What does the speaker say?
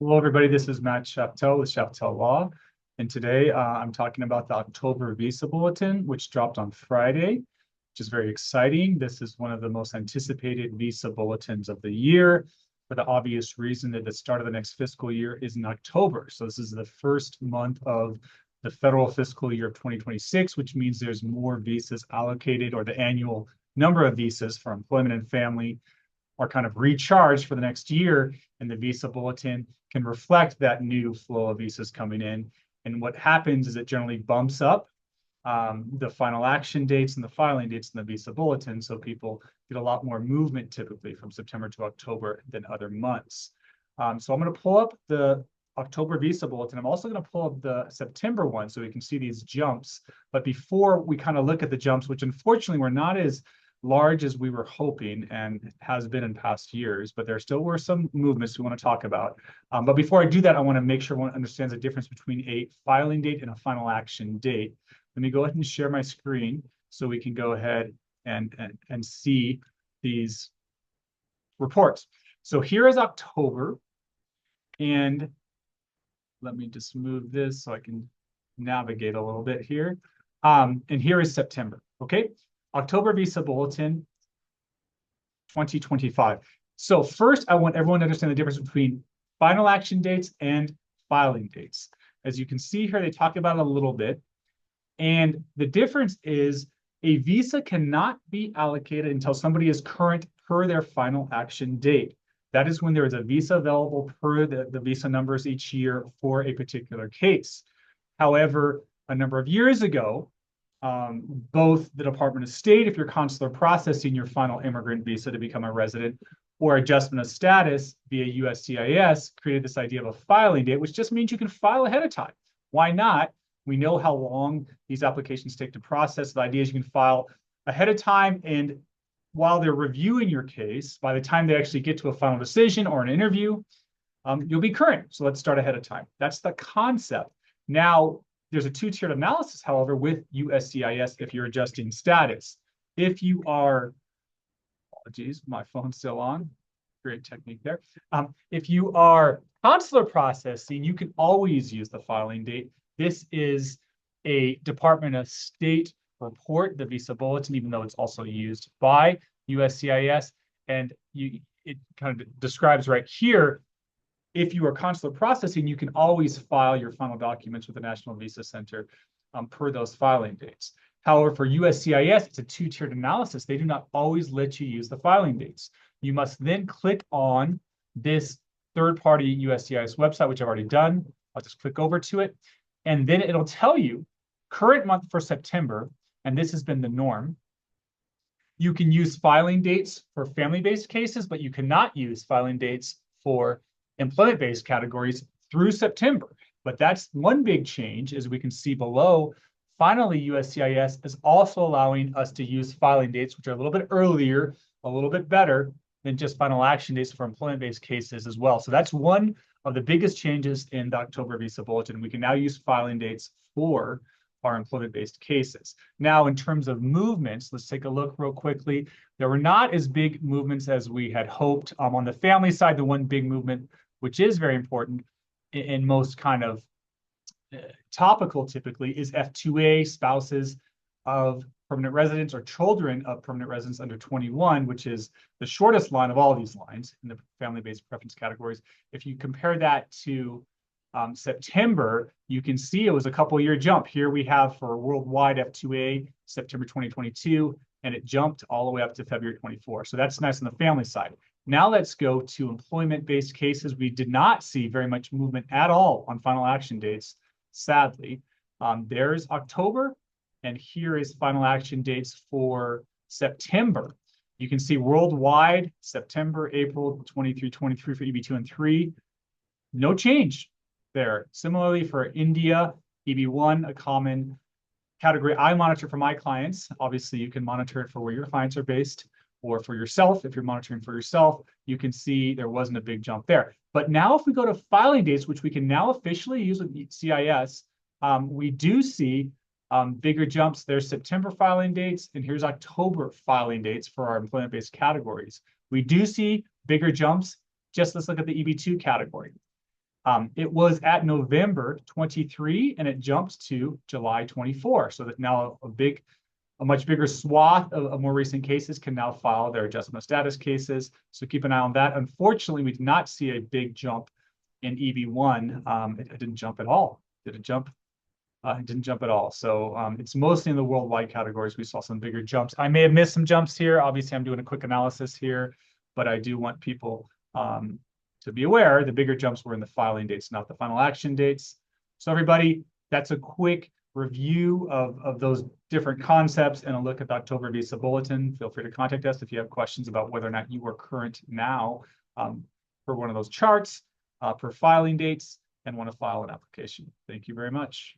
Hello, everybody. This is Matt Chaptel with Chaptel Law. And today I'm talking about the October Visa Bulletin, which dropped on Friday, which is very exciting. This is one of the most anticipated visa bulletins of the year for the obvious reason that the start of the next fiscal year is in October. So this is the first month of the federal fiscal year of 2026, which means there's more visas allocated, or the annual number of visas for employment and family are kind of recharged for the next year, and the Visa Bulletin can reflect that new flow of visas coming in. And what happens is it generally bumps up the final action dates and the filing dates in the Visa Bulletin, so people get a lot more movement typically from September to October than other months. So I'm going to pull up the October Visa Bulletin. I'm also going to pull up the September one so we can see these jumps. But before we kind of look at the jumps, which unfortunately were not as large as we were hoping and has been in past years, but there still were some movements we want to talk about. But before I do that, I want to make sure everyone understands the difference between a filing date and a final action date. Let me go ahead and share my screen so we can go ahead and see these reports. So here is October, and let me just move this so I can navigate a little bit here. And here is September, okay? October Visa Bulletin 2025. So first, I want everyone to understand the difference between final action dates and filing dates. As you can see here, they talk about it a little bit. And the difference is a visa cannot be allocated until somebody is current per their final action date. That is when there is a visa available per the visa numbers each year for a particular case. However, a number of years ago, both the Department of State, if you're consular processing your final immigrant visa to become a resident, or adjustment of status via USCIS, created this idea of a filing date, which just means you can file ahead of time. Why not? We know how long these applications take to process. The idea is you can file ahead of time, and while they're reviewing your case, by the time they actually get to a final decision or an interview, you'll be current. So let's start ahead of time. That's the concept. Now, there's a two-tiered analysis, however, with USCIS if you're adjusting status. If you are, apologies, my phone's still on. Great technique there. If you are consular processing, you can always use the filing date. This is a Department of State report, the Visa Bulletin, even though it's also used by USCIS. And it kind of describes right here, if you are consular processing, you can always file your final documents with the National Visa Center per those filing dates. However, for USCIS, it's a two-tiered analysis. They do not always let you use the filing dates. You must then click on this third-party USCIS website, which I've already done. I'll just click over to it. And then it'll tell you current month for September, and this has been the norm. You can use filing dates for family-based cases, but you cannot use filing dates for employment-based categories through September. But that's one big change, as we can see below. Finally, USCIS is also allowing us to use filing dates, which are a little bit earlier, a little bit better than just final action dates for employment-based cases as well. So that's one of the biggest changes in the October Visa Bulletin. We can now use filing dates for our employment-based cases. Now, in terms of movements, let's take a look real quickly. There were not as big movements as we had hoped. On the family side, the one big movement, which is very important and most kind of topical typically, is F2A, spouses of permanent residents or children of permanent residents under 21, which is the shortest line of all these lines in the family-based preference categories. If you compare that to September, you can see it was a couple-year jump. Here we have for worldwide F2A, September 2022, and it jumped all the way up to February 24. So that's nice on the family side. Now let's go to employment-based cases. We did not see very much movement at all on final action dates, sadly. There's October, and here is final action dates for September. You can see worldwide, September, April 23 for EB2 and 3. No change there. Similarly for India, EB1, a common category I monitor for my clients. Obviously, you can monitor it for where your clients are based, or for yourself. If you're monitoring for yourself, you can see there wasn't a big jump there. But now if we go to filing dates, which we can now officially use with CIS, we do see bigger jumps. There's September filing dates, and here's October filing dates for our employment-based categories. We do see bigger jumps. Just let's look at the EB2 category. It was at November 23, and it jumped to July 24. So that now a much bigger swath of more recent cases can now file their adjustment of status cases. So keep an eye on that. Unfortunately, we did not see a big jump in EB1. It didn't jump at all. Did it jump? It didn't jump at all. So it's mostly in the worldwide categories. We saw some bigger jumps. I may have missed some jumps here. Obviously, I'm doing a quick analysis here, but I do want people to be aware the bigger jumps were in the filing dates, not the final action dates. So everybody, that's a quick review of those different concepts and a look at the October Visa Bulletin. Feel free to contact us if you have questions about whether or not you are current now for one of those charts, per filing dates, and want to file an application. Thank you very much.